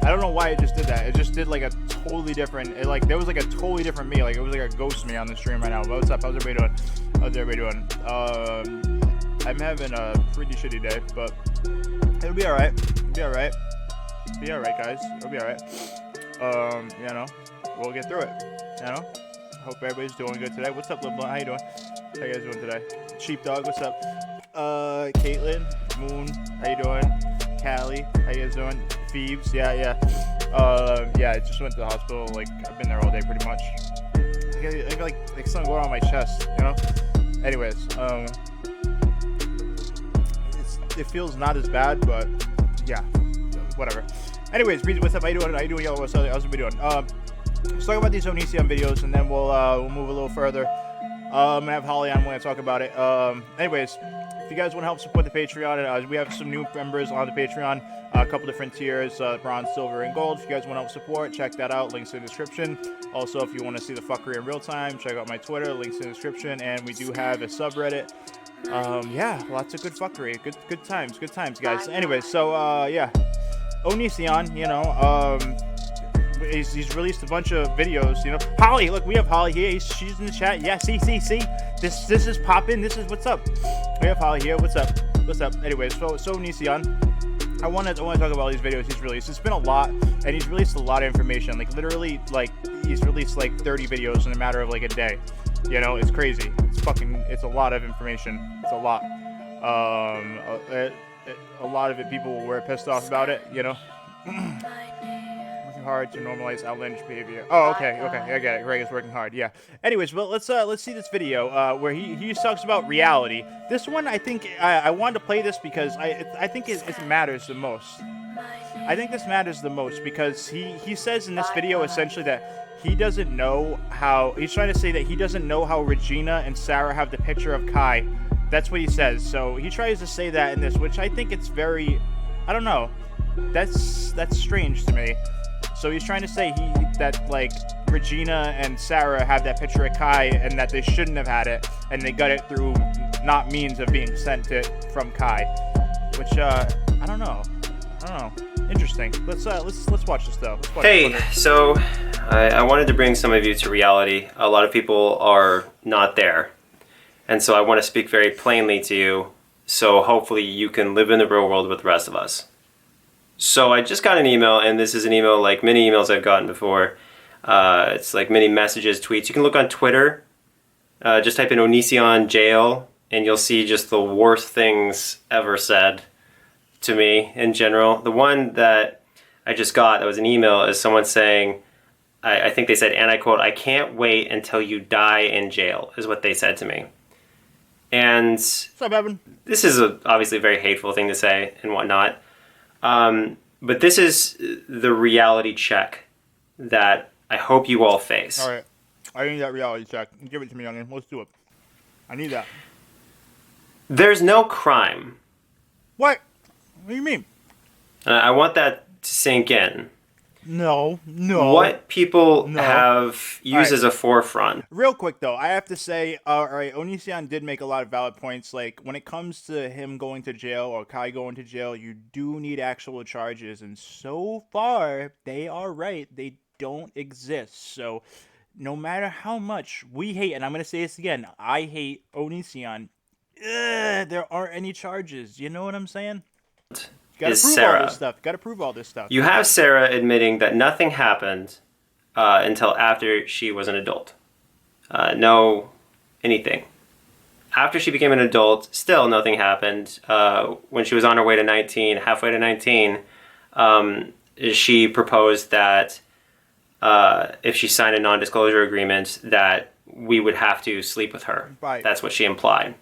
I don't know why it just did that. It just did like a totally different, there was like a totally different me. Like it was like a ghost me on the stream right now. But what's up? How's everybody doing? How's everybody doing? I'm having a pretty shitty day, but it'll be alright. It'll be alright. It'll be alright, guys. It'll be alright. You know, we'll get through it. You know? Hope everybody's doing good today. What's up, Lil Blunt? How you doing? How you guys doing today? Sheepdog, what's up? Caitlin, Moon, how you doing? Callie, how you guys doing? Phoebes, yeah. I just went to the hospital. Like, I've been there all day pretty much. I got like something going on my chest, you know? Anyways, it feels not as bad, but yeah, whatever. Anyways, Breezy, what's up? How you doing? How you doing, Yellow? How's everybody doing? Let's talk about these Onision videos, and then we'll move a little further. I'm gonna have Holly on when I talk about it. Anyways, if you guys want to help support the Patreon, we have some new members on the Patreon. A couple different tiers, bronze, silver, and gold. If you guys want to help support, check that out. Links in the description. Also, if you want to see the fuckery in real time, check out my Twitter. Links in the description. And we do have a subreddit. Yeah, lots of good fuckery. Good times, guys. Anyways, so yeah, Onision, you know, he's released a bunch of videos, you know. Holly, look, we have Holly here. She's in the chat. Yeah, see. This is popping. This is what's up. We have Holly here. What's up? Anyways, so Onision, I want to talk about all these videos he's released. It's been a lot, and he's released a lot of information. Like literally, like he's released like 30 videos in a matter of like a day. You know, it's crazy. It's a lot of information. It's a lot. A lot of it, people were pissed off about it. You know. Working hard to normalize outlandish behavior. Oh, okay, I get it. Greg is working hard. Yeah. Anyways, well, let's see this video where he talks about reality. This one, I think I wanted to play this because I think it matters the most. I think this matters the most because he says in this video essentially that he doesn't know how. He's trying to say that he doesn't know how Regina and Sarah have the picture of Kai. That's what he says. So he tries to say that in this, which I think it's very. I don't know. That's strange to me. So he's trying to say that like Regina and Sarah have that picture of Kai and that they shouldn't have had it, and they got it through not means of being sent it from Kai, which I don't know. Interesting. Let's watch this though. Hey, so I wanted to bring some of you to reality. A lot of people are not there, and so I want to speak very plainly to you. So hopefully you can live in the real world with the rest of us. So I just got an email, and this is an email like many emails I've gotten before. It's like many messages, tweets. You can look on Twitter. Just type in Onision jail, and you'll see just the worst things ever said to me in general. The one that I just got, that was an email, is someone saying, I think they said, and I quote, "I can't wait until you die in jail," is what they said to me. And what's up, Evan? This is obviously a very hateful thing to say and whatnot. But this is the reality check that I hope you all face. All right. I need that reality check. Give it to me, youngin. Let's do it. I need that. There's no crime. What? What do you mean? I want that to sink in. No. What people have used as a forefront. Real quick, though, I have to say, all right, Onision did make a lot of valid points. Like, when it comes to him going to jail or Kai going to jail, you do need actual charges. And so far, they are right. They don't exist. So, no matter how much we hate, and I'm going to say this again, I hate Onision, there aren't any charges. You know what I'm saying? Gotta prove Sarah. all this stuff. Gotta prove all this stuff. You have Sarah admitting that nothing happened until after she was an adult. No anything. After she became an adult, still nothing happened. When she was on her way to 19, halfway to 19, she proposed that if she signed a non-disclosure agreement, that we would have to sleep with her. Right. That's what she implied.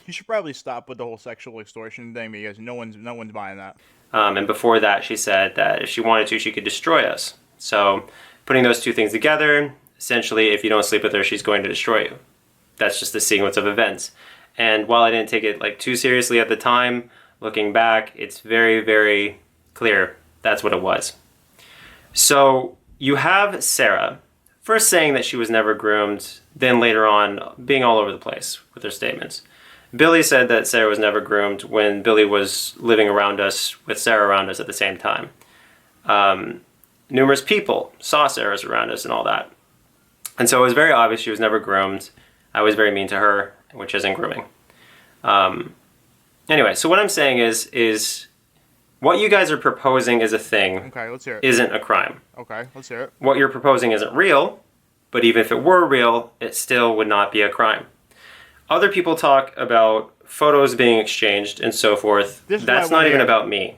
You should probably stop with the whole sexual extortion thing because no one's buying that. And before that, she said that if she wanted to, she could destroy us. So putting those two things together, essentially, if you don't sleep with her, she's going to destroy you. That's just the sequence of events. And while I didn't take it like too seriously at the time, looking back, it's very, very clear that's what it was. So you have Sarah first saying that she was never groomed, then later on being all over the place with her statements. Billy said that Sarah was never groomed when Billy was living around us with Sarah around us at the same time. numerous people saw Sarah's around us and all that. And so it was very obvious she was never groomed. I was very mean to her, which isn't grooming. Anyway, so what I'm saying is what you guys are proposing is a thing. Okay, let's hear it. Isn't a crime. Okay, let's hear it. What you're proposing isn't real, but even if it were real, it still would not be a crime. Other people talk about photos being exchanged and so forth. That's not even about me.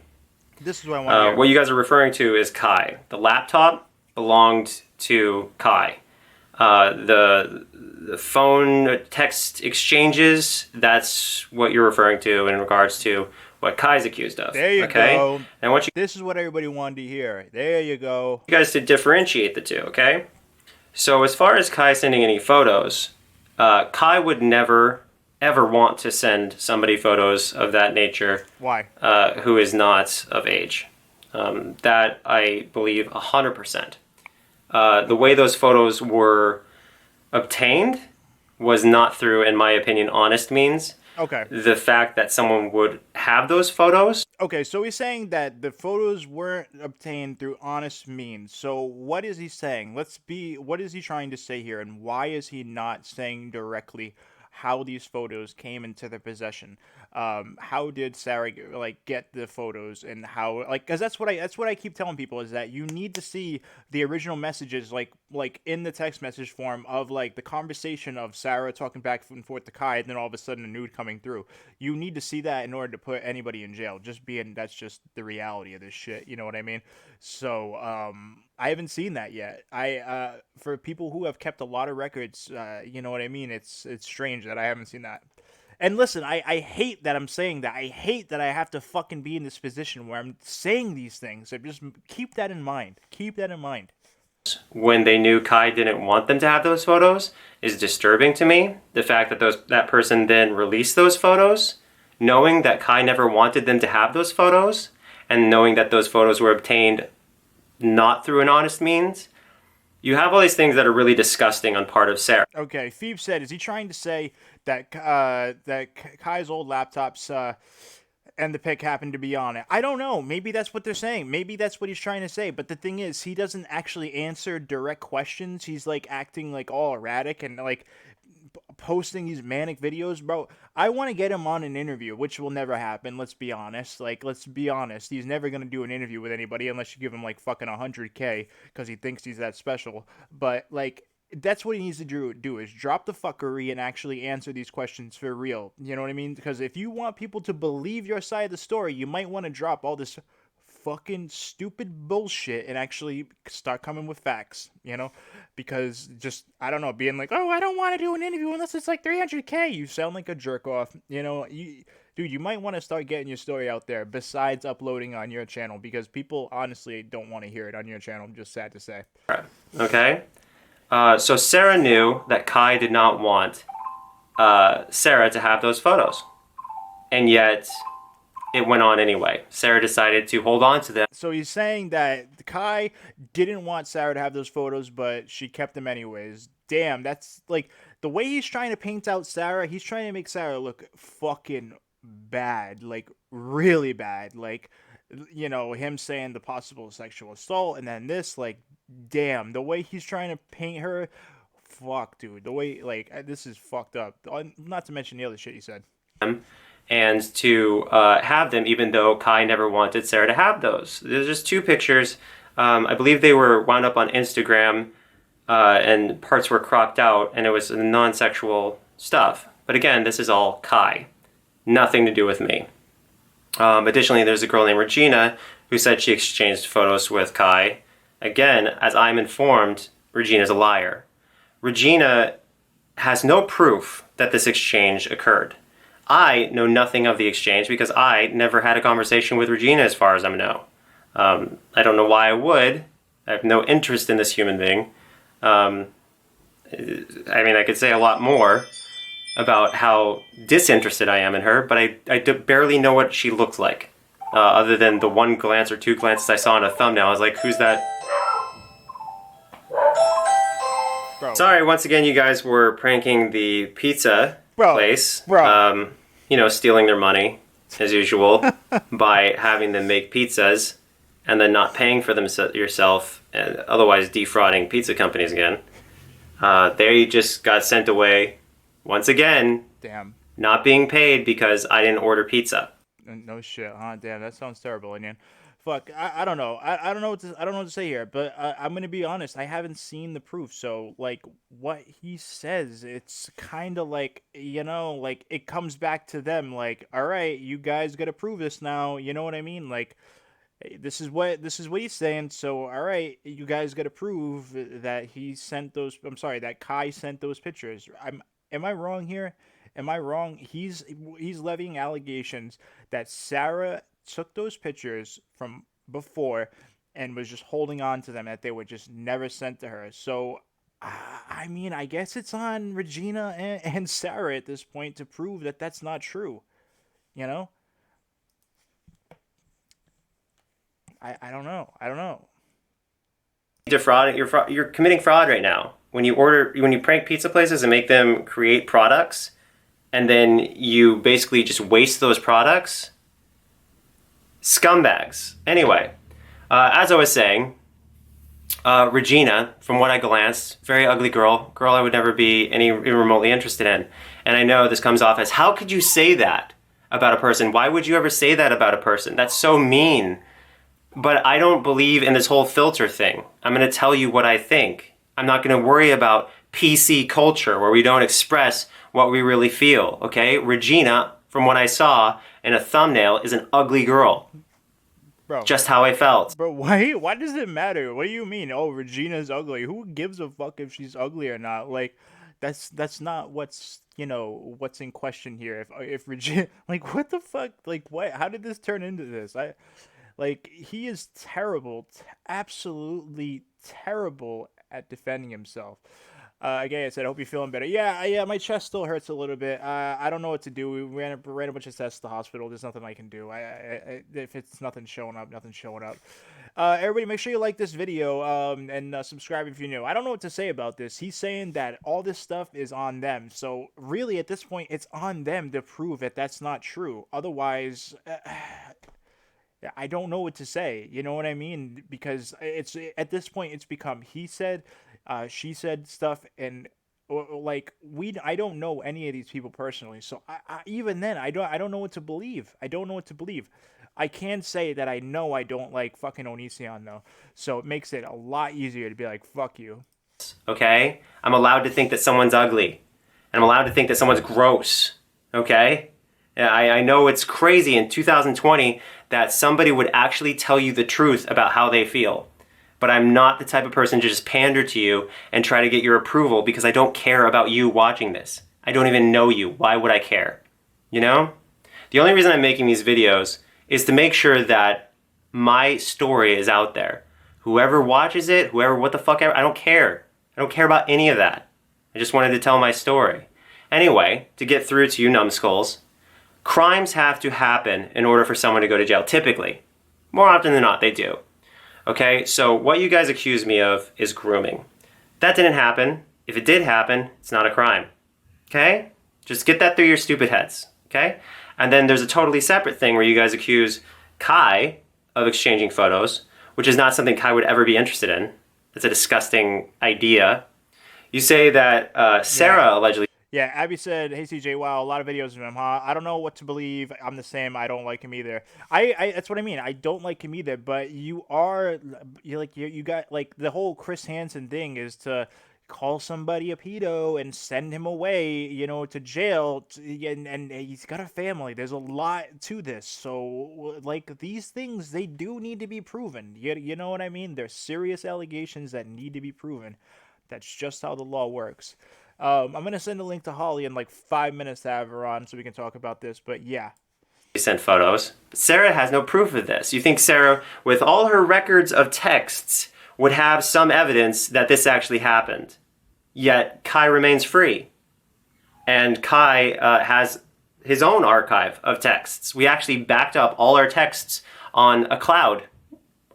This is what I want to hear. What you guys are referring to is Kai. The laptop belonged to Kai. The phone text exchanges, that's what you're referring to in regards to what Kai's accused of. There you go. And I want This is what everybody wanted to hear. There you go. you guys to differentiate the two, okay? So as far as Kai sending any photos, Kai would never, ever want to send somebody photos of that nature. Why? Who is not of age. That I believe 100%. The way those photos were obtained was not through, in my opinion, honest means. Okay. The fact that someone would have those photos. Okay, so he's saying that the photos weren't obtained through honest means. So what is he saying? What is he trying to say here, and why is he not saying directly how these photos came into their possession? How did Sarah get the photos, and how, because that's what I keep telling people, is that you need to see the original messages like in the text message form of like the conversation of Sarah talking back and forth to Kai, and then all of a sudden a nude coming through. You need to see that in order to put anybody in jail. That's just the reality of this shit. You know what I mean? So I haven't seen that yet. For people who have kept a lot of records, you know what I mean? It's strange that I haven't seen that. And listen, I hate that I'm saying that. I hate that I have to fucking be in this position where I'm saying these things. So just keep that in mind. Keep that in mind. When they knew Kai didn't want them to have those photos is disturbing to me. The fact that that person then released those photos, knowing that Kai never wanted them to have those photos, and knowing that those photos were obtained not through an honest means, you have all these things that are really disgusting on part of Sarah. Okay, Phoebe said, is he trying to say that Kai's old laptops and the pic happened to be on it? I don't know. Maybe that's what they're saying. Maybe that's what he's trying to say. But the thing is, he doesn't actually answer direct questions. He's like acting like all erratic and like posting these manic videos, bro. I want to get him on an interview, which will never happen. Let's be honest. Let's be honest. He's never going to do an interview with anybody unless you give him like fucking 100K because he thinks he's that special. But like, that's what he needs to do is drop the fuckery and actually answer these questions for real. You know what I mean? Because if you want people to believe your side of the story, you might want to drop all this fucking stupid bullshit and actually start coming with facts, you know? Because just, I don't know, being like, oh, I don't want to do an interview unless it's like 300K, you sound like a jerk off, you know? Dude, you might want to start getting your story out there besides uploading on your channel, because people honestly don't want to hear it on your channel. Just sad to say. Okay? So Sarah knew that Kai did not want Sarah to have those photos. And yet it went on anyway. Sarah decided to hold on to them. So he's saying that Kai didn't want Sarah to have those photos, but she kept them anyways. Damn, that's like the way he's trying to paint out Sarah. He's trying to make Sarah look fucking bad, like really bad. Like, you know, him saying the possible sexual assault, and then this, like, damn, the way he's trying to paint her, fuck, dude. The way, like, this is fucked up. Not to mention the other shit he said. And to have them, even though Kai never wanted Sarah to have those. There's just two pictures. I believe they were wound up on Instagram, and parts were cropped out, and it was non-sexual stuff. But again, this is all Kai. Nothing to do with me. Additionally, there's a girl named Regina who said she exchanged photos with Kai. Again, as I'm informed, Regina's a liar. Regina has no proof that this exchange occurred. I know nothing of the exchange because I never had a conversation with Regina as far as I know. I don't know why I would. I have no interest in this human being. I mean, I could say a lot more about how disinterested I am in her, but I barely know what she looks like. Other than the one glance or two glances I saw in a thumbnail, I was like, who's that? Bro. Sorry, once again, you guys were pranking the pizza place. Bro. You know, stealing their money, as usual, by having them make pizzas and then not paying for them yourself, and otherwise defrauding pizza companies again, they just got sent away once again. Damn. Not being paid because I didn't order pizza. No shit, huh? Damn, that sounds terrible, Onion. Fuck, I don't know. I don't know I don't know what to say here, but I'm gonna be honest. I haven't seen the proof, so like what he says, it's kind of like, you know, like it comes back to them. Like, all right, you guys gotta prove this now. You know what I mean? Like, this is what he's saying. So all right, you guys gotta prove that he sent those. I'm sorry, that Kai sent those pictures. Am I wrong here? Am I wrong? He's levying allegations that Sarah took those pictures from before and was just holding on to them, that they were just never sent to her. So, I mean, I guess it's on Regina and Sarah at this point to prove that that's not true. You know? I don't know. I don't know. Defrauding, you're committing fraud right now. When you prank pizza places and make them create products, and then you basically just waste those products. Scumbags. Anyway, as I was saying, Regina, from what I glanced, very ugly girl I would never be any remotely interested in. And I know this comes off as, how could you say that about a person? Why would you ever say that about a person? That's so mean. But I don't believe in this whole filter thing. I'm going to tell you what I think. I'm not going to worry about PC culture where we don't express what we really feel, okay? Regina, from what I saw in a thumbnail, is an ugly girl. Bro. Just how I felt. Bro, why does it matter? What do you mean? Oh, Regina's ugly. Who gives a fuck if she's ugly or not? Like, that's not what's, you know, what's in question here. If Regina, like, what the fuck? Like, what? How did this turn into this? Like, he is terrible, absolutely terrible at defending himself. Again, I said, I hope you're feeling better. Yeah, my chest still hurts a little bit. I don't know what to do. We ran a bunch of tests at the hospital. There's nothing I can do. If it's nothing showing up, nothing's showing up. Everybody, make sure you like this video and subscribe if you're new. I don't know what to say about this. He's saying that all this stuff is on them. So really, at this point, it's on them to prove that that's not true. Otherwise, I don't know what to say. You know what I mean? Because it's at this point, it's become he said, she said stuff, and like I don't know any of these people personally. So even then, I don't know what to believe. I don't know what to believe. I can say that I know I don't like fucking Onision though. So it makes it a lot easier to be like, fuck you. Okay? I'm allowed to think that someone's ugly. And I'm allowed to think that someone's gross. Okay? I know it's crazy in 2020 that somebody would actually tell you the truth about how they feel. But I'm not the type of person to just pander to you and try to get your approval because I don't care about you watching this. I don't even know you. Why would I care? You know? The only reason I'm making these videos is to make sure that my story is out there. Whoever watches it, what the fuck ever, I don't care. I don't care about any of that. I just wanted to tell my story. Anyway, to get through to you numbskulls, crimes have to happen in order for someone to go to jail, typically. More often than not, they do. Okay, so what you guys accuse me of is grooming. That didn't happen. If it did happen, it's not a crime. Okay? Just get that through your stupid heads. Okay? And then there's a totally separate thing where you guys accuse Kai of exchanging photos, which is not something Kai would ever be interested in. It's a disgusting idea. You say that Sarah allegedly... Yeah, Abby said, hey CJ, wow, a lot of videos of him, huh? I don't know what to believe. I'm the same. I don't like him either. That's what I mean. I don't like him either, but you got, like, the whole Chris Hansen thing is to call somebody a pedo and send him away, you know, to jail, and he's got a family. There's a lot to this. So, like, these things, they do need to be proven. You know what I mean? They're serious allegations that need to be proven. That's just how the law works. I'm going to send a link to Holly in like 5 minutes to have her on so we can talk about this, but yeah. Sent photos. Sarah has no proof of this. You think Sarah, with all her records of texts, would have some evidence that this actually happened. Yet Kai remains free. And Kai has his own archive of texts. We actually backed up all our texts on a cloud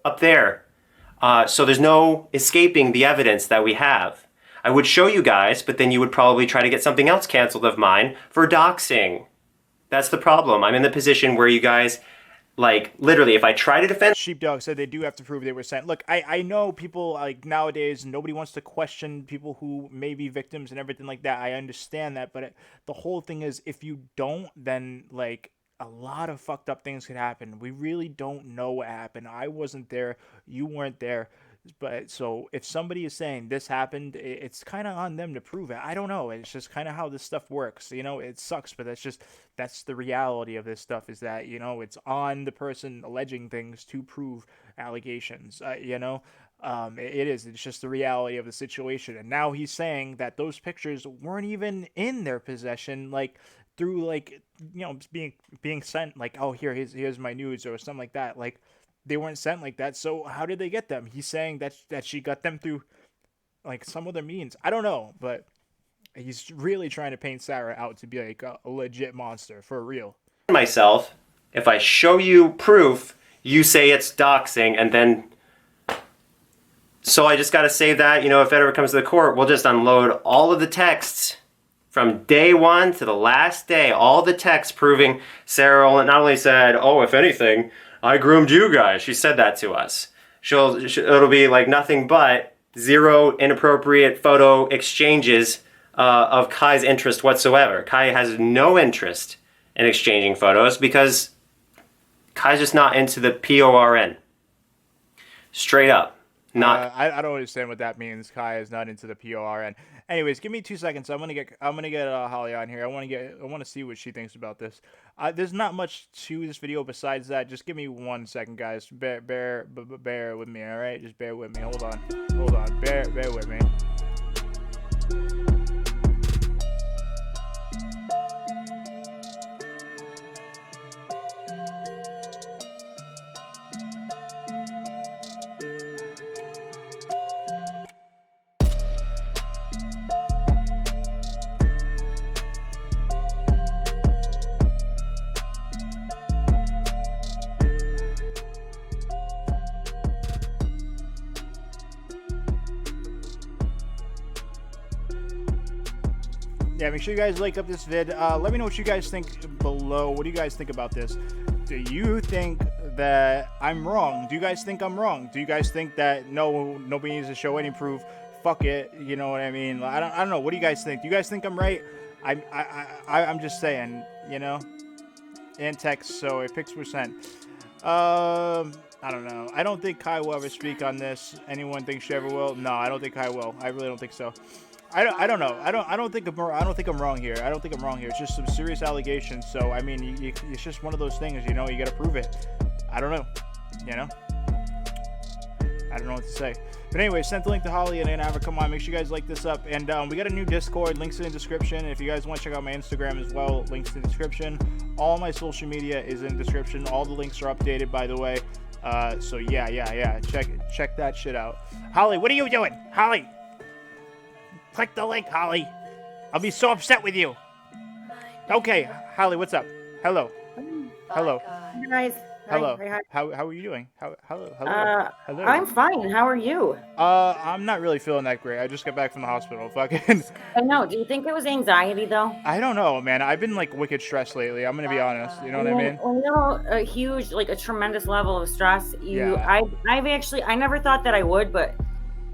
up there. So there's no escaping the evidence that we have. I would show you guys, but then you would probably try to get something else canceled of mine for doxing. That's the problem. I'm in the position where you guys Like, literally, if I try to defend Sheepdog said they do have to prove they were sent. Look, I know people, like, nowadays, nobody wants to question people who may be victims and everything like that. I understand that, but the whole thing is, if you don't, then, like, a lot of fucked up things could happen. We really don't know what happened. I wasn't there. You weren't there. But so if somebody is saying this happened, it's kind of on them to prove it. I don't know. It's just kind of how this stuff works. You know, it sucks, but that's the reality of this stuff, is that, you know, it's on the person alleging things to prove allegations. You know, it is. It's just the reality of the situation. And now he's saying that those pictures weren't even in their possession, like through, like, you know, being sent, like, oh, here's my nudes or something like that. Like, they weren't sent like that. So how did they get them? He's saying that she got them through, like, some other means. I don't know, but he's really trying to paint Sarah out to be like a legit monster for real. myself, if I show you proof, you say it's doxing, and then so I just got to say that, you know, if it ever comes to the court, we'll just unload all of the texts from day one to the last day, all the texts proving Sarah not only said, oh, if anything, I groomed you guys. She said that to us. It'll be like nothing but zero inappropriate photo exchanges of Kai's interest whatsoever. Kai has no interest in exchanging photos because Kai's just not into the PORN. Straight up. Not. I don't understand what that means. Kai is not into the PORN. Anyways, give me 2 seconds. I'm gonna get Holly on here. I want to see what she thinks about this. There's not much to this video besides that. Just give me 1 second, guys. Bear with me. All right, just bear with me. Hold on. Bear with me. Yeah, make sure you guys like up this vid. Let me know what you guys think below. What do you guys think about this? Do you think that I'm wrong? Do you guys think I'm wrong? Do you guys think that nobody needs to show any proof? Fuck it, you know what I mean? I don't know. What do you guys think? Do you guys think I'm right? I'm just saying, you know. And text, so a %. I don't know. I don't think Kai will ever speak on this. Anyone think she ever will? No, I don't think Kai will. I really don't think so. I don't know. I don't think I'm wrong here. I don't think I'm wrong here. It's just some serious allegations. So I mean, it's just one of those things. You know, you got to prove it. I don't know. You know. I don't know what to say. But anyway, send the link to Holly and Anna. Come on, make sure you guys like this up. And we got a new Discord. Links in the description. If you guys want to check out my Instagram as well, links in the description. All my social media is in the description. All the links are updated, by the way. So yeah. Check that shit out. Holly, what are you doing? Holly, click the link, Holly. I'll be so upset with you. Okay, Holly, what's up? Hello. Hello. Hey guys. Hello. Hi. How are you doing? Hello. I'm fine. How are you? I'm not really feeling that great. I just got back from the hospital. Fucking. I know. Do you think it was anxiety though? I don't know, man. I've been like wicked stressed lately. I'm gonna be honest. You know what I mean? When you know a huge, like a tremendous level of stress, Yeah. I never thought that I would, but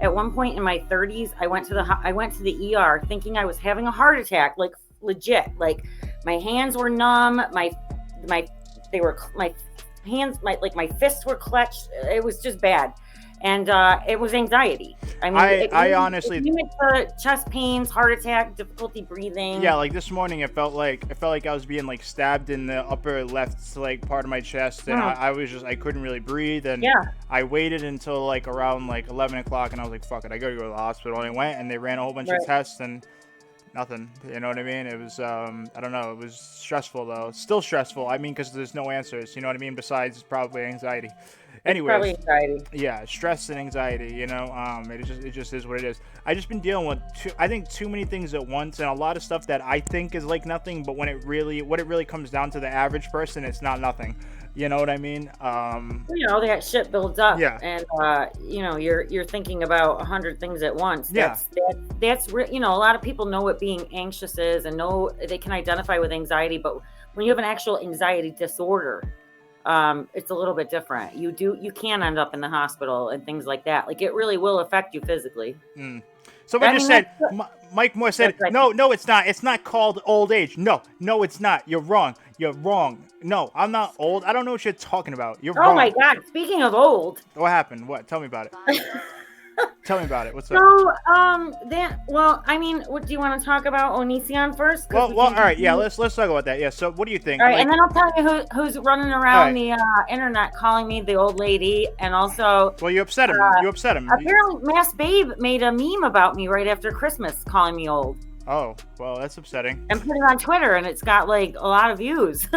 at one point in my 30s, I went to the ER thinking I was having a heart attack, like legit. Like my hands were numb, my hands, my fists were clutched. It was just bad, and it was anxiety. I mean, I honestly, it went to chest pains, heart attack, difficulty breathing. yeah, like this morning, it felt like I was being like stabbed in the upper left like part of my chest, and I couldn't really breathe, and Yeah. I waited until like around like 11 o'clock, and I was like, fuck it, I gotta go to the hospital, and I went, and they ran a whole bunch of tests, and nothing. You know what I mean? It was I don't know. It was stressful though. Still stressful. I mean, because there's no answers. You know what I mean? Besides probably anxiety. Anyways, Probably anxiety. yeah, stress and anxiety. You know, it just is what it is. I just been dealing with too many things at once, and a lot of stuff that I think is like nothing, but what it really comes down to the average person, it's not nothing. You know what I mean? You know, that shit builds up. Yeah. And you know, you're thinking about 100 things at once. Yeah. You know, a lot of people know what being anxious is and know they can identify with anxiety, but when you have an actual anxiety disorder, it's a little bit different. You can end up in the hospital and things like that. Like it really will affect you physically. Someone I just mean, said, Mike Moore said, that's right. no, it's not. It's not called old age. No, it's not. You're wrong. You're wrong. No, I'm not old. I don't know what you're talking about. You're wrong. Oh my God. Speaking of old. What happened? What? Tell me about it. Tell me about it. What's up? So, I mean, what do you want to talk about Onision first? Well, all right, yeah, let's talk about that. Yeah, so what do you think? All right, Like, and then I'll tell you who's running around the internet calling me the old lady, and also. Well, you upset him. You upset him. Apparently, Mass Babe made a meme about me right after Christmas, calling me old. Oh, well, that's upsetting. And put it on Twitter, and it's got like a lot of views.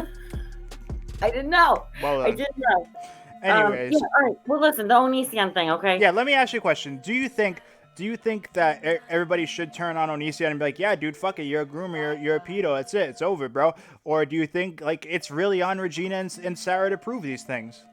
I didn't know. Well, I didn't know. Anyways. Yeah, all right. Well, listen, the Onision thing, okay? Yeah, let me ask you a question. Do you think that everybody should turn on Onision and be like, yeah, dude, fuck it, you're a groomer, you're a pedo, that's it, it's over, bro? Or do you think like it's really on Regina and Sarah to prove these things?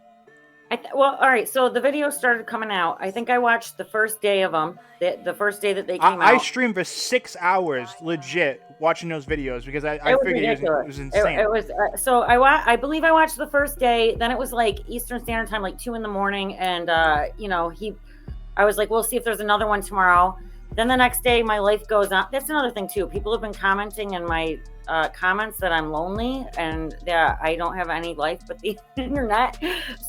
Well, all right. So the video started coming out. I think I watched the first day of them. The first day that they came out. I streamed for 6 hours, legit, watching those videos because I figured it was insane. It was so I believe I watched the first day. Then it was like Eastern Standard Time, like 2 a.m, and I was like, we'll see if there's another one tomorrow. Then the next day, my life goes on. That's another thing too. People have been commenting in my comments that I'm lonely and that I don't have any life but the internet.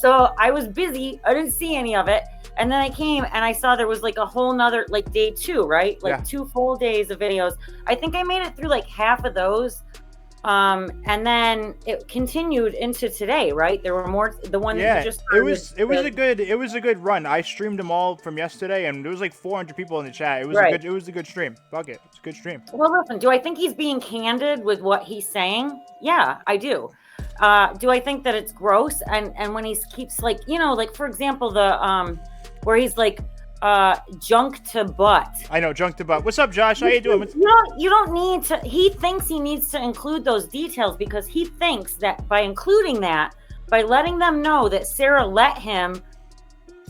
So I was busy. I didn't see any of it. And then I came and I saw there was like a whole nother, like day 2, right? Like 2 full days of videos. I think I made it through like half of those. And then it continued into today, right? There were more. The one that you just started, it was a good run. I streamed them all from yesterday, and there was like 400 people in the chat. It was a good stream. Fuck it, it's a good stream. Well, listen, do I think he's being candid with what he's saying? Yeah, I do. Do I think that it's gross? And when he keeps like, like for example, the where he's like junk to butt. I know, junk to butt. What's up, Josh? How you doing? You don't need to. He thinks he needs to include those details because he thinks that by including that, by letting them know that Sarah let him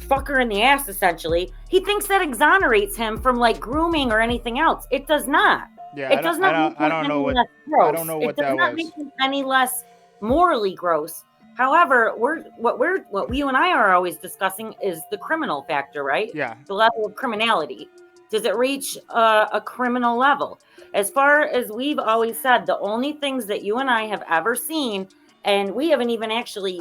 fuck her in the ass, essentially, he thinks that exonerates him from like grooming or anything else. It does not. Yeah, it does not. I don't know what that was. It does not make him any less morally gross. However, what you and I are always discussing is the criminal factor, right? Yeah. The level of criminality. Does it reach a criminal level? As far as we've always said, the only things that you and I have ever seen, and we haven't even actually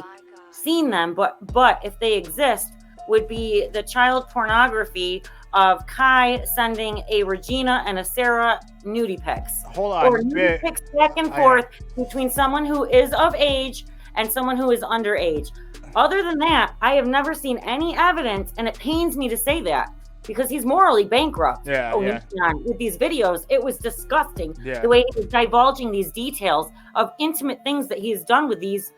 seen them, but if they exist, would be the child pornography of Kai sending a Regina and a Sarah nudie pics. Hold on. Or nudie pics back and forth between someone who is of age and someone who is underage. Other than that, I have never seen any evidence, and it pains me to say that because he's morally bankrupt. With these videos, it was disgusting the way he was divulging these details of intimate things that he has done with these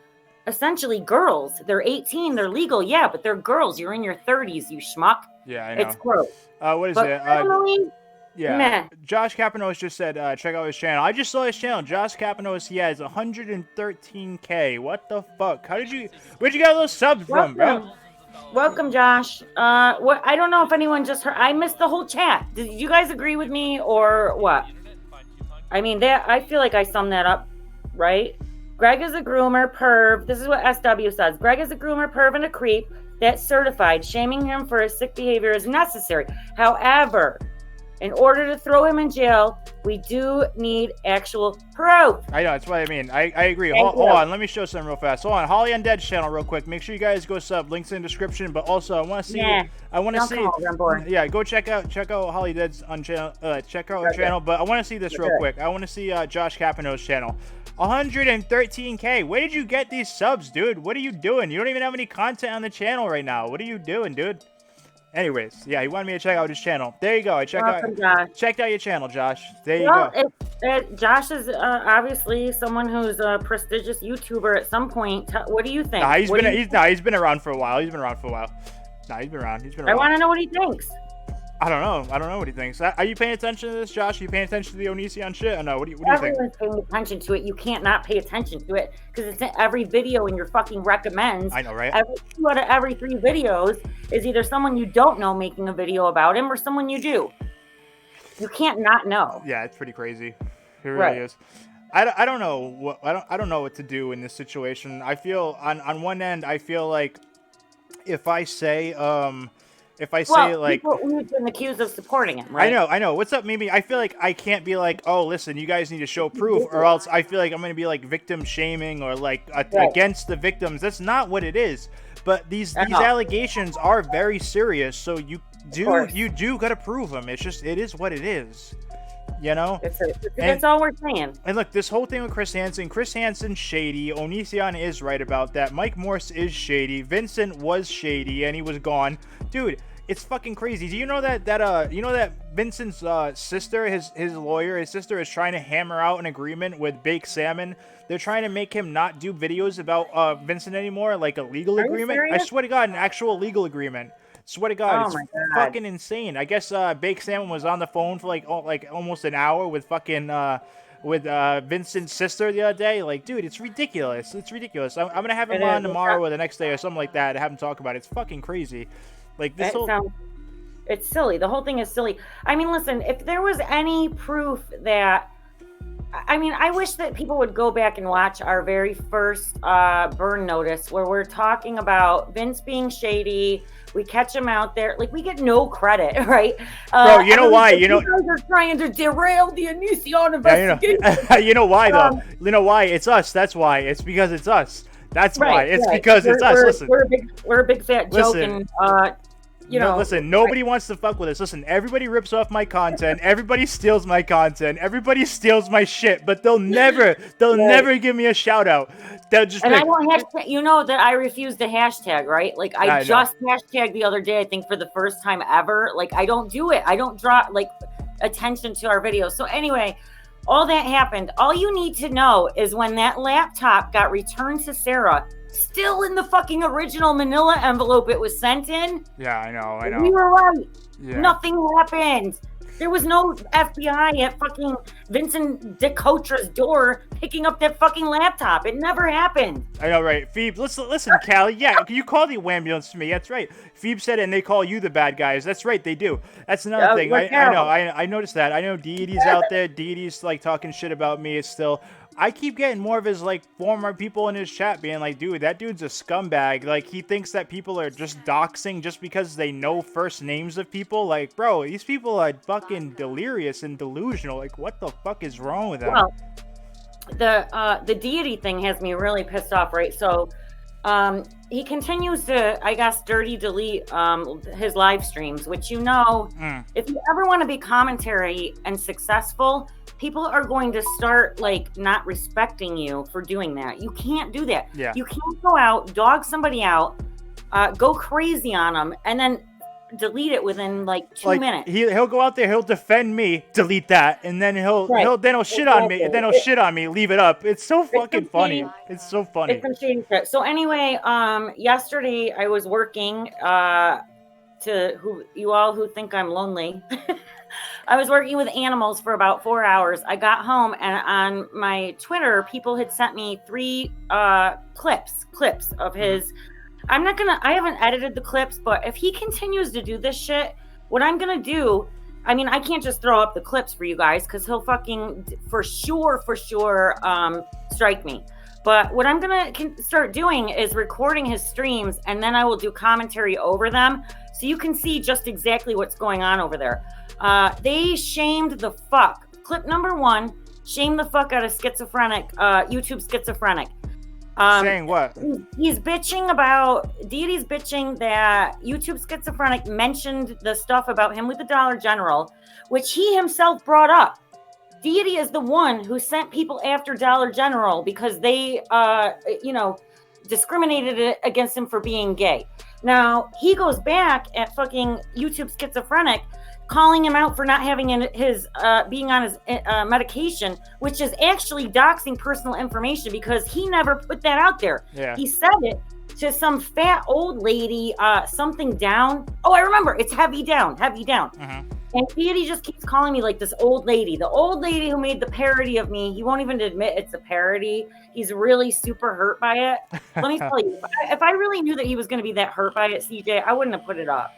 essentially girls. They're 18, they're legal, yeah, but they're girls. You're in your 30s, you schmuck. Yeah, I know. It's gross. What is it? Family, yeah. Josh Capanos just said, check out his channel. I just saw his channel. Josh Capanos, he has 113K. What the fuck? Where'd you get all those subs from, bro? Welcome, Josh. I don't know if anyone just heard. I missed the whole chat. Did you guys agree with me or what? I mean, I feel like I summed that up, right? Greg is a groomer, perv. This is what SW says. Greg is a groomer, perv, and a creep that's certified. Shaming him for his sick behavior is necessary. However, in order to throw him in jail, we do need actual proof. I know, that's what I mean. I agree. Hold on, let me show something real fast. Hold on, Holly Undead's channel real quick. Make sure you guys go sub. Links in the description. But also, I want to see. Yeah, go check out Holly Undead's channel. Check out her channel. But I want to see this real quick. I want to see Josh Capanos' channel. 113K. Where did you get these subs, dude? What are you doing? You don't even have any content on the channel right now. What are you doing, dude? Anyways, yeah, he wanted me to check out his channel. There you go. I checked out your channel, Josh. There you go. Josh is obviously someone who's a prestigious YouTuber at some point. What do you think? Nah, he's been around for a while. Nah, he's been around. I want to know what he thinks. I don't know what he thinks. Are you paying attention to this, Josh? Are you paying attention to the Onision shit? I know. What do you think? Everyone's paying attention to it. You can't not pay attention to it because it's in every video in your fucking recommends. I know, right? 2 out of every 3 videos is either someone you don't know making a video about him or someone you do. You can't not know. Yeah, it's pretty crazy. It really is. I don't know what I don't know what to do in this situation. I feel on one end I feel like if I say Well, like we've been accused of supporting him, right? I know. What's up, Mimi? I feel like I can't be like, oh, listen, you guys need to show proof, or else I feel like I'm gonna be like victim shaming or like against the victims. That's not what it is. But these allegations are very serious, so you do gotta prove them. It's just it is what it is. You know, that's all we're saying. And look, this whole thing with Chris Hansen's shady. Onision is right about that. Mike Morse is shady. Vincent was shady, and he was gone, dude. It's fucking crazy. Do you know that Vincent's sister, his lawyer, his sister is trying to hammer out an agreement with Baked Salmon. They're trying to make him not do videos about Vincent anymore, like a legal agreement. I swear to God, an actual legal agreement. Swear to God, it's fucking insane. I guess Baked Salmon was on the phone for like almost an hour with fucking with Vincent's sister the other day. Like, dude, it's ridiculous. It's ridiculous. I'm gonna have him on tomorrow or the next day or something like that to have him talk about it. It's fucking crazy. Like this it's silly. The whole thing is silly. I mean, listen, if there was any proof that, I mean, I wish that people would go back and watch our very first burn notice where we're talking about Vince being shady. We catch him out there. Like, we get no credit, right? Bro, you know why? You know, you guys are trying to derail the Onision investigation. You know why, though? You know why? It's us. That's why. It's because it's us. That's why. It's because it's us. Listen. We're a big fat joke, and you know. Listen, nobody wants to fuck with us. Listen, everybody rips off my content. Everybody steals my content. Everybody steals my shit, but they'll never give me a shout out. They'll just. And I don't hashtag. You know that I refuse to hashtag, right? Like I just hashtagged the other day. I think for the first time ever. Like I don't do it. I don't draw like attention to our videos. So anyway. All that happened. All you need to know is when that laptop got returned to Sarah, still in the fucking original manila envelope it was sent in. Yeah, I know. We were right. Yeah. Nothing happened. There was no FBI at fucking Vincent DeCotra's door picking up that fucking laptop. It never happened. I know, right? Phoebe, listen, Callie. Yeah, you call the ambulance to me. That's right. Phoebe said it, and they call you the bad guys. That's right, they do. That's another thing. I know. I noticed that. I know Deity's out there. Deity's like talking shit about me. It's still. I keep getting more of his like former people in his chat being like, dude, that dude's a scumbag. Like he thinks that people are just doxing just because they know first names of people. Like, bro, these people are fucking delirious and delusional. Like, what the fuck is wrong with them? Well, the Deity thing has me really pissed off, right? So he continues to, I guess, dirty delete his live streams, which if you ever want to be commentary and successful, people are going to start like not respecting you for doing that. You can't do that. Yeah. You can't go out, dog somebody out, go crazy on them, and then delete it within like 2 minutes. He'll go out there, he'll defend me, delete that, and then he'll shit on me, and then he'll shit on me, leave it up. It's so fucking funny. It's so funny. It's some shady shit. So anyway, yesterday I was working to you all who think I'm lonely. I was working with animals for about 4 hours. I got home and on my Twitter, people had sent me 3 clips of his. I haven't edited the clips, but if he continues to do this shit, what I'm going to do, I mean, I can't just throw up the clips for you guys because he'll fucking for sure strike me. But what I'm going to start doing is recording his streams, and then I will do commentary over them so you can see just exactly what's going on over there. They shamed the fuck. Clip number 1, shame the fuck out of schizophrenic, YouTube schizophrenic. Saying what? He's bitching about, Deity's bitching that YouTube schizophrenic mentioned the stuff about him with the Dollar General, which he himself brought up. Deity is the one who sent people after Dollar General because they, discriminated against him for being gay. Now, he goes back at fucking YouTube schizophrenic, calling him out for not having his being on his medication, which is actually doxing personal information because he never put that out there. Yeah. He said it to some fat old lady, something down. Oh, I remember. It's heavy down. Mm-hmm. And Deity just keeps calling me like this old lady. The old lady who made the parody of me. He won't even admit it's a parody. He's really super hurt by it. Let me tell you, if I really knew that he was going to be that hurt by it, CJ, I wouldn't have put it up.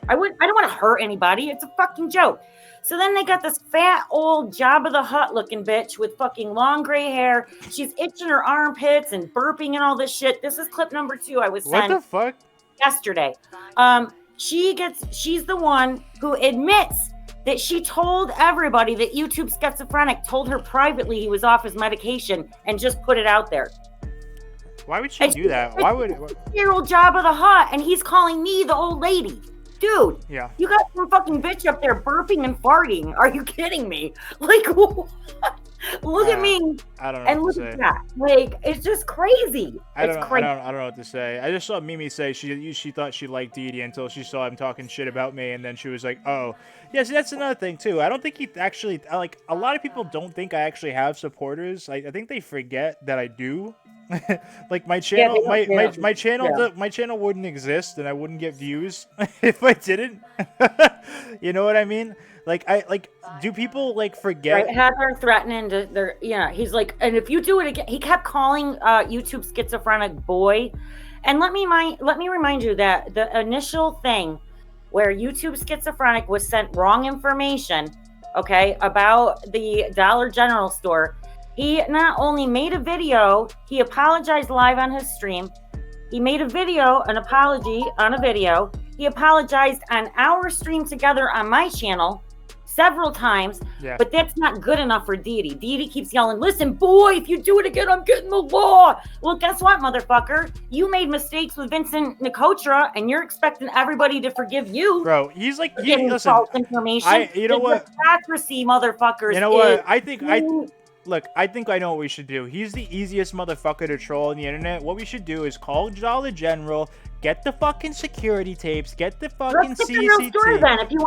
I don't want to hurt anybody. It's a fucking joke. So then they got this fat old Jabba the Hutt looking bitch with fucking long gray hair. She's itching her armpits and burping and all this shit. This is clip number 2 I was sent What the fuck? yesterday. She's the one who admits that she told everybody that YouTube Schizophrenic told her privately he was off his medication and just put it out there. Why would she do that? Why would... Year-old Jabba the Hutt, and he's calling me the old lady. Dude, yeah, you got some fucking bitch up there burping and farting. Are you kidding me? Like, look at me. I don't know and what look to at say. that. Like, it's just crazy. I don't Crazy. know what to say. I just saw Mimi say she thought she liked Didi until she saw him talking shit about me, and then she was like, "Oh, yes." That's another thing too. I don't think he actually like. A lot of people don't think I actually have supporters. I think they forget that I do. Like my channel, my channel wouldn't exist, and I wouldn't get views if I didn't. You know what I mean? Like do people like forget? Right, Heather threatening to he's like, and if you do it again, he kept calling YouTube Schizophrenic boy. And let me remind you that the initial thing where YouTube Schizophrenic was sent wrong information, okay, about the Dollar General store. He not only made a video, he apologized live on his stream. He made a video, an apology on a video. He apologized on our stream together on my channel several times, but that's not good enough for Didi. Didi keeps yelling, "Listen, boy, if you do it again, I'm getting the law." Well, guess what, motherfucker? You made mistakes with Vincent Nicotra, and you're expecting everybody to forgive you. Bro, he's like, listen, false information. you know what? Hypocrisy, motherfuckers. You know what? Look, I think I know what we should do. He's the easiest motherfucker to troll on the internet. What we should do is call Dollar General, get the fucking security tapes, get the fucking CCTV.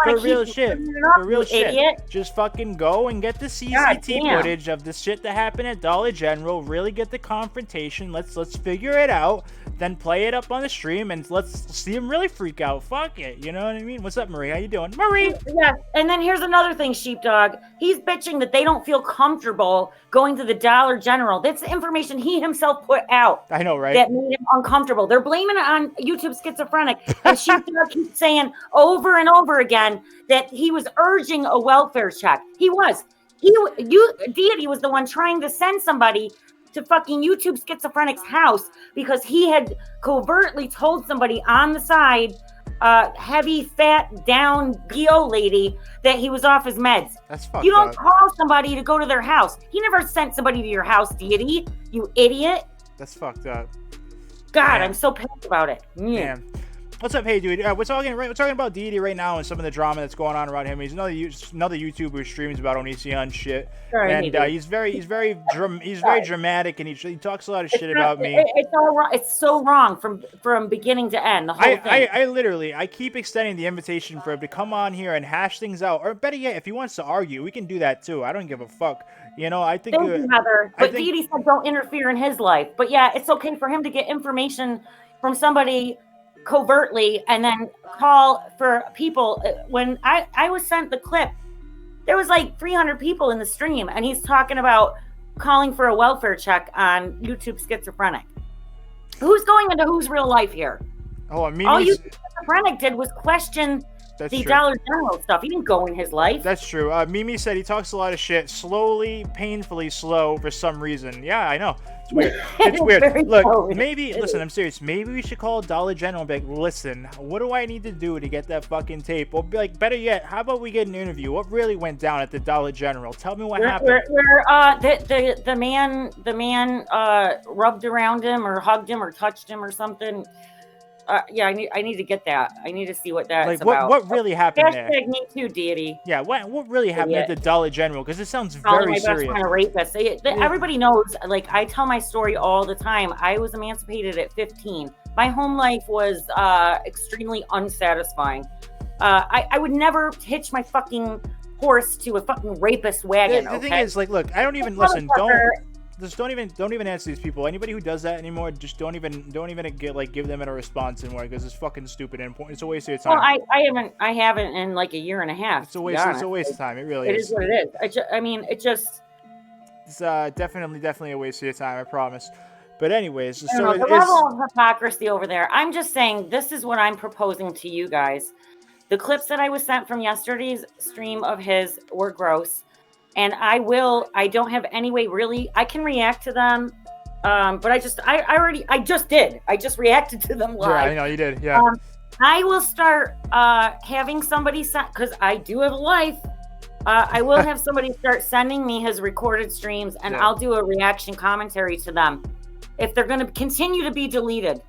For real shit. For real shit. Idiot. Just fucking go and get the CCTV footage of the shit that happened at Dollar General. Really get the confrontation. Let's figure it out. Then play it up on the stream and let's see him really freak out. Fuck it. You know what I mean? What's up, Marie? How you doing? Marie! Yeah, and then here's another thing, Sheepdog. He's bitching that they don't feel comfortable going to the Dollar General. That's the information he himself put out. I know, right? That made him uncomfortable. They're blaming it on YouTube Schizophrenic. And Sheepdog keeps saying over and over again that he was urging a welfare check. He was. Deity was the one trying to send somebody to fucking YouTube Schizophrenic's house because he had covertly told somebody on the side, heavy, fat, down BO lady, that he was off his meds. That's fucked You don't up. call somebody to go to their house. He never sent somebody to your house, Deity. You idiot. That's fucked up. God, I'm so pissed about it. Yeah. What's up, hey dude? We're talking about Didi right now and some of the drama that's going on around him. He's another YouTuber who streams about Onision shit, and he's very dramatic, and he talks a lot of shit about me. It's all wrong. It's so wrong from beginning to end. The whole thing. I keep extending the invitation for him to come on here and hash things out, or better yet, if he wants to argue, we can do that too. I don't give a fuck. You know, I think. Thank you, Heather. But Didi said don't interfere in his life. But yeah, it's okay for him to get information from somebody covertly and then call for people. When I was sent the clip, there was like 300 people in the stream, and he's talking about calling for a welfare check on YouTube Schizophrenic. Who's going into whose real life here? Oh, I mean, all YouTube Schizophrenic did was question the Dollar General stuff. He didn't go in his life. That's true. Mimi said he talks a lot of shit, slowly, painfully slow for some reason. Yeah, I know. It's weird. It's weird. Look, listen, I'm serious. Maybe we should call Dollar General and be like, listen, what do I need to do to get that fucking tape? Or be like, better yet, how about we get an interview? What really went down at the Dollar General? Tell me what happened. The man rubbed around him or hugged him or touched him or something. Yeah, I need to get that. I need to see what that's about. What really happened there? Me too, Deity. Yeah, what really happened at the Dollar General? Because it sounds very serious. My rapist. Everybody knows. Like, I tell my story all the time. I was emancipated at 15. My home life was extremely unsatisfying. I would never hitch my fucking horse to a fucking rapist wagon. The thing is, like, look, I don't even listen. Don't even answer these people. Anybody who does that anymore, just don't even give them a response anymore because it's fucking stupid and it's a waste of your time. Well, I haven't in like a year and a half. It's a waste of time. It really is. It is what it is. It's definitely a waste of your time. I promise. But anyways, the level of hypocrisy over there. I'm just saying this is what I'm proposing to you guys. The clips that I was sent from yesterday's stream of his were gross. And I don't have any way really, I can react to them. But I just did. I just reacted to them live. Yeah, I know you did. Yeah. I will start having somebody send, because I do have a life. I will have somebody start sending me his recorded streams, and I'll do a reaction commentary to them. If they're going to continue to be deleted,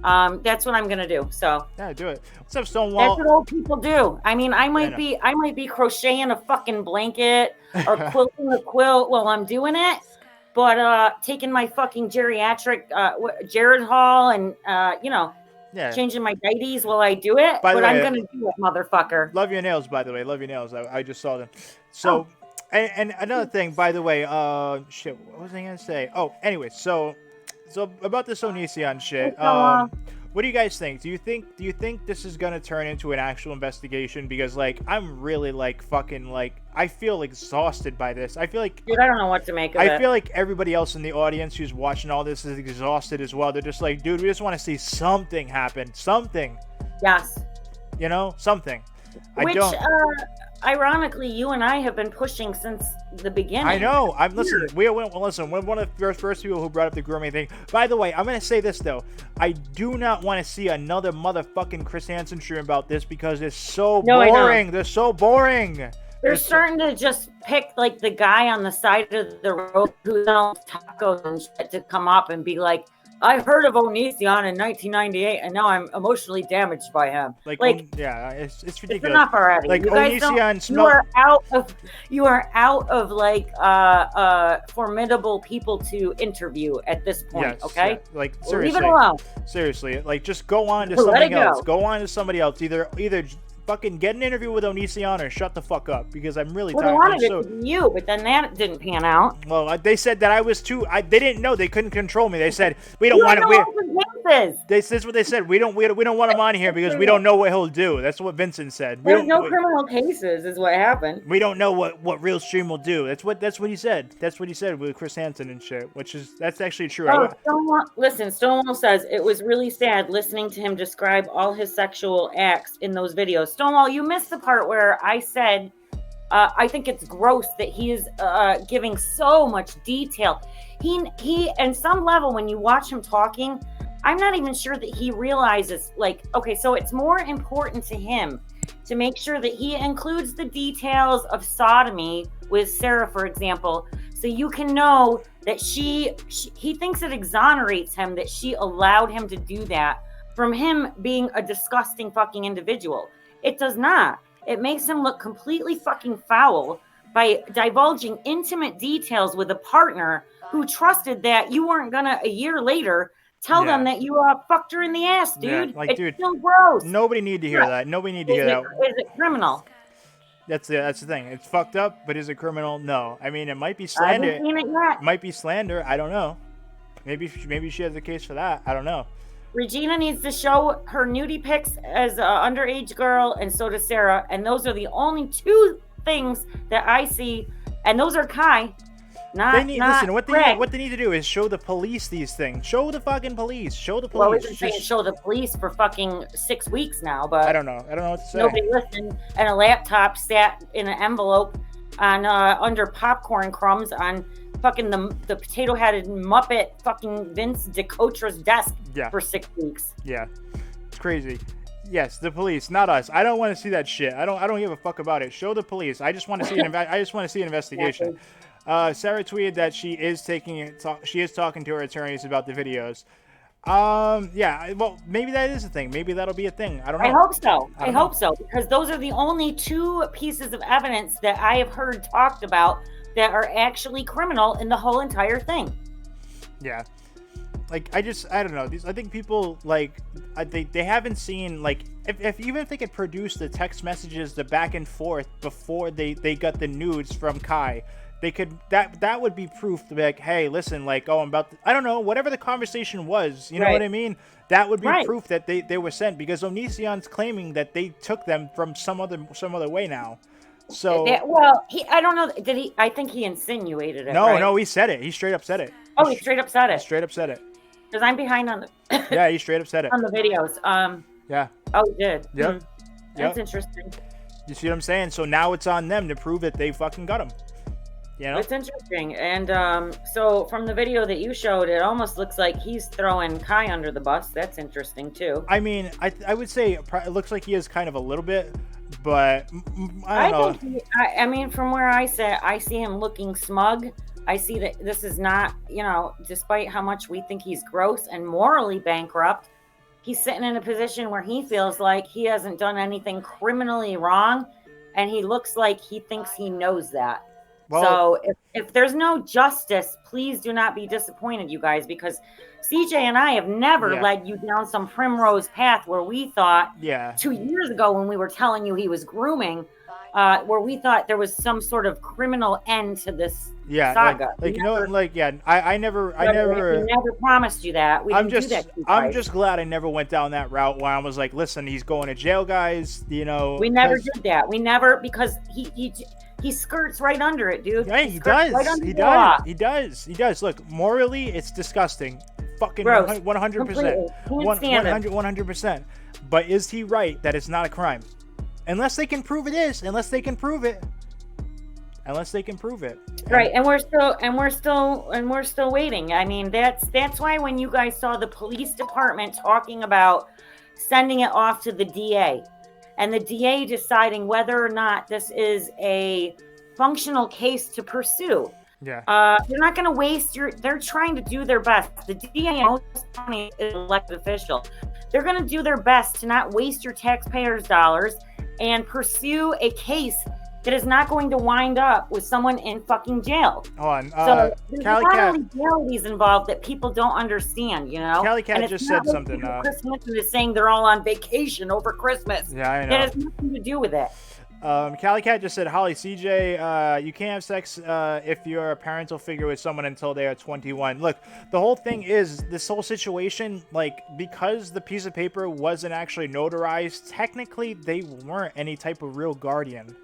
that's what I'm going to do. So yeah, do it. What's up, Stonewall? That's what old people do. I mean, I might be crocheting a fucking blanket or quilting a quilt while I'm doing it. But taking my fucking geriatric Jared Hall and changing my diaties while I do it. But I'm gonna do it, motherfucker. Love your nails, by the way. Love your nails. I just saw them. So, and another thing, by the way, shit. What was I gonna say? Oh, anyway, so about this Onision shit. What do you guys think? Do you think this is gonna turn into an actual investigation? Because like I'm really like fucking like I feel exhausted by this. I feel like, dude, I don't know what to make of it. I feel like everybody else in the audience who's watching all this is exhausted as well. They're just like, dude, we just want to see something happen. Something. Yes. You know, something. Which, ironically, you and I have been pushing since the beginning. I know. Listen. We're one of the first people who brought up the grooming thing. By the way, I'm gonna say this though. I do not want to see another motherfucking Chris Hansen stream about this because it's so boring. They're so boring. They're starting to just pick like the guy on the side of the road who sells tacos and shit to come up and be like, I heard of Onision in 1998, and now I'm emotionally damaged by him. Like yeah, it's ridiculous. It's enough already. Like you guys you are out of like formidable people to interview at this point. Yes, okay, yeah. Like seriously, leave it alone. Seriously, like just go on to something else. Go on to somebody else. Either fucking get an interview with Onision or shut the fuck up because I'm really tired. They wanted it to be you, but then that didn't pan out. Well, they said that I was too. They didn't know. They couldn't control me. They said we don't want it. This is what they said. We don't want him on here because we don't know what he'll do. That's what Vincent said. There's no criminal cases, is what happened. We don't know what RealStream will do. That's what he said. That's what he said with Chris Hansen and shit. That's actually true. Stonewall says it was really sad listening to him describe all his sexual acts in those videos. Stonewall, you missed the part where I said I think it's gross that he is giving so much detail. He, on some level, when you watch him talking, I'm not even sure that he realizes, like, okay, so it's more important to him to make sure that he includes the details of sodomy with Sarah, for example, so you can know that he thinks it exonerates him that she allowed him to do that from him being a disgusting fucking individual. It does not. It makes him look completely fucking foul by divulging intimate details with a partner who trusted that you weren't gonna a year later tell them that you fucked her in the ass, dude. Yeah, like, it's still gross. Nobody need to hear that. Nobody need to hear that. Is it criminal? That's the thing. It's fucked up, but is it criminal? No. I mean, it might be slander. I haven't seen it yet. It might be slander. I don't know. Maybe she has a case for that. I don't know. Regina needs to show her nudie pics as an underage girl, and so does Sarah. And those are the only two things that I see. And those are Kai. Listen, what they need to do is show the police these things. Show the fucking police. Show the police. Well, we've been saying show the police for fucking 6 weeks now, but I don't know what to say. Nobody listened, and a laptop sat in an envelope on under popcorn crumbs on fucking the potato-headed Muppet fucking Vince DeCotra's desk for 6 weeks. Yeah, it's crazy. Yes, the police, not us. I don't want to see that shit. I don't give a fuck about it. Show the police. I just want to see an investigation. Sarah tweeted that she is talking to her attorneys about the videos. Yeah, well, maybe that is a thing. Maybe that'll be a thing. I don't know. I hope so. I hope so, because those are the only two pieces of evidence that I have heard talked about that are actually criminal in the whole entire thing. Yeah. Like, I don't know. I think people, like, they haven't seen, like, even if they could produce the text messages, the back and forth before they got the nudes from Kai, they could, that would be proof to be like, hey, listen, like, oh, I don't know, whatever the conversation was, you know what I mean? That would be proof that they were sent, because Onision's claiming that they took them from some other way now. So I don't know. Did he? I think he insinuated it. No, he said it. He straight up said it. Oh, he straight up said it. Straight up said it. Because I'm behind on the. Yeah, he straight up said it on the videos. Yeah. Oh, he did. Yep. That's interesting. You see what I'm saying? So now it's on them to prove that they fucking got him. You know? It's interesting. And so from the video that you showed, it almost looks like he's throwing Kai under the bus. That's interesting too. I mean, I would say it looks like he is kind of a little bit, but I don't know. I mean, from where I sit, I see him looking smug. I see that this is not, you know, despite how much we think he's gross and morally bankrupt, he's sitting in a position where he feels like he hasn't done anything criminally wrong, and he looks like he thinks he knows that. Well, so if there's no justice, please do not be disappointed, you guys, because CJ and I have never led you down some primrose path where we thought 2 years ago when we were telling you he was grooming, where we thought there was some sort of criminal end to this saga. Like you know, like I never promised you that. We didn't do that. I'm just glad I never went down that route where I was like, listen, he's going to jail, guys. You know, we never did that. We never, because he skirts right under it, dude. Yeah, he does. Right he does. Look, morally, it's disgusting. Fucking 100%. 100%. But is he right that it's not a crime? Unless they can prove it is. Unless they can prove it. Right, and we're still waiting. I mean, that's why when you guys saw the police department talking about sending it off to the DA, and the DA deciding whether or not this is a functional case to pursue. Yeah. They're not going to waste they're trying to do their best. The DA in most counties is an elected official. They're going to do their best to not waste your taxpayers' dollars and pursue a case that is not going to wind up with someone in fucking jail. Hold on. So there's a lot of legalities involved that people don't understand, you know? Cali Cat just said something. Christmas is saying they're all on vacation over Christmas. Yeah, I know. That has nothing to do with it. Cali Cat just said, Holly, CJ, you can't have sex if you're a parental figure with someone until they are 21. Look, the whole thing is, this whole situation, like, because the piece of paper wasn't actually notarized, technically they weren't any type of real guardian.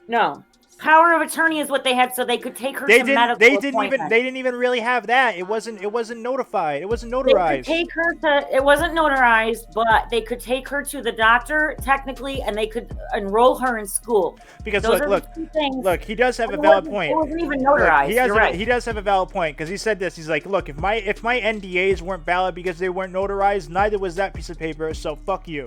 No. Power of attorney is what they had, so they could take her to medical appointment. They didn't even really have that. It wasn't notified. It wasn't notarized. It wasn't notarized, but they could take her to the doctor technically, and they could enroll her in school. Because look, he does have a valid point. It wasn't even notarized. He does have a valid point, because he said this. He's like, look, if my NDAs weren't valid because they weren't notarized, neither was that piece of paper. So fuck you.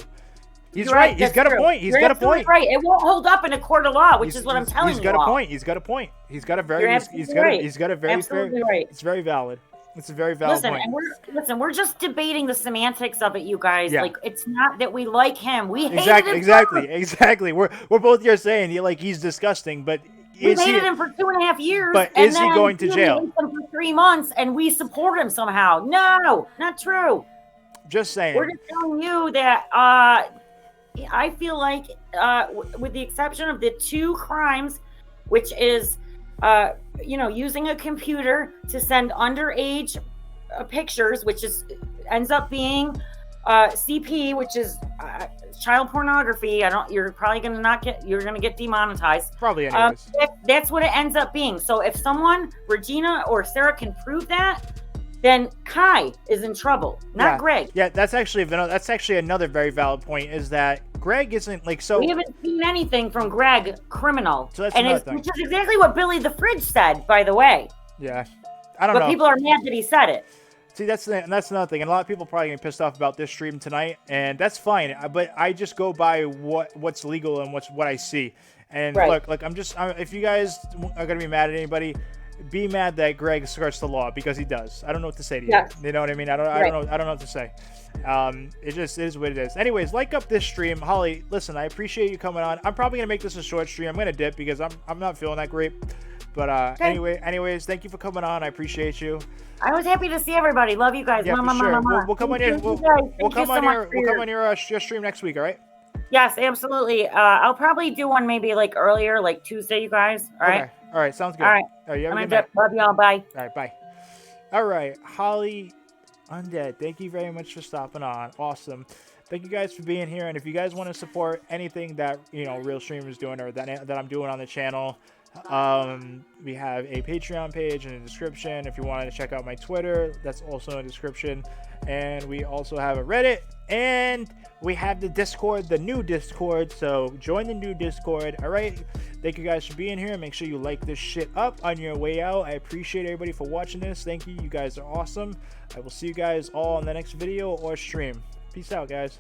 He's right. He's got a point. He's got a point. Right. It won't hold up in a court of law, which is what I'm telling you. He's got a point. He's got a point. He's got a very. He's got a very fair. It's very valid. It's a very valid point. And we're just debating the semantics of it, you guys. Yeah. Like, it's not that we like him. We hate him. Exactly. We're both here saying he's disgusting, but we hated him for 2.5 years. But is he going to jail? We hated him for 3 months, and we support him somehow. No, not true. Just saying. We're just telling you that. I feel like, with the exception of the 2 crimes, which is, using a computer to send underage pictures, which ends up being CP, which is child pornography. You're probably you're gonna get demonetized. Probably anyways. That's what it ends up being. So if someone, Regina or Sarah, can prove that, then Kai is in trouble, not Greg. Yeah, that's actually another very valid point, is that Greg isn't so. We haven't seen anything from Greg criminal. So that's another thing. Which is exactly what Billy the Fridge said, by the way. Yeah. I don't know. But people are mad that he said it. See, that's another thing. And a lot of people are probably getting pissed off about this stream tonight, and that's fine. But I just go by what's legal and what I see. And look, if you guys are gonna be mad at anybody, be mad that Greg skirts the law, because he does. I don't know what to say to you. You know what I mean? I don't know what to say. It is what it is. Anyways, like up this stream. Holly, listen, I appreciate you coming on. I'm probably gonna make this a short stream. I'm gonna dip because I'm not feeling that great. But anyways, thank you for coming on. I appreciate you. I was happy to see everybody. Love you guys. Yeah, for sure. We'll come on here. We'll come on here. We'll come on your stream next week. All right. Yes, absolutely. I'll probably do one maybe earlier, Tuesday, you guys. All right. Okay. All right. Sounds good. All right. You have a good night. Love y'all. Bye. All right. Bye. All right. Holly Undead, thank you very much for stopping on. Awesome. Thank you guys for being here. And if you guys want to support anything that RealStream is doing, or that I'm doing on the channel, we have a Patreon page in the description. If you wanted to check out my Twitter, that's also in the description. and we also have a Reddit, and we have the Discord, the new Discord. So join the new Discord. All right, thank you guys for being here. Make sure you like this shit up on your way out. I appreciate everybody for watching this. Thank you. You guys are awesome. I will see you guys all in the next video or stream. Peace out, guys.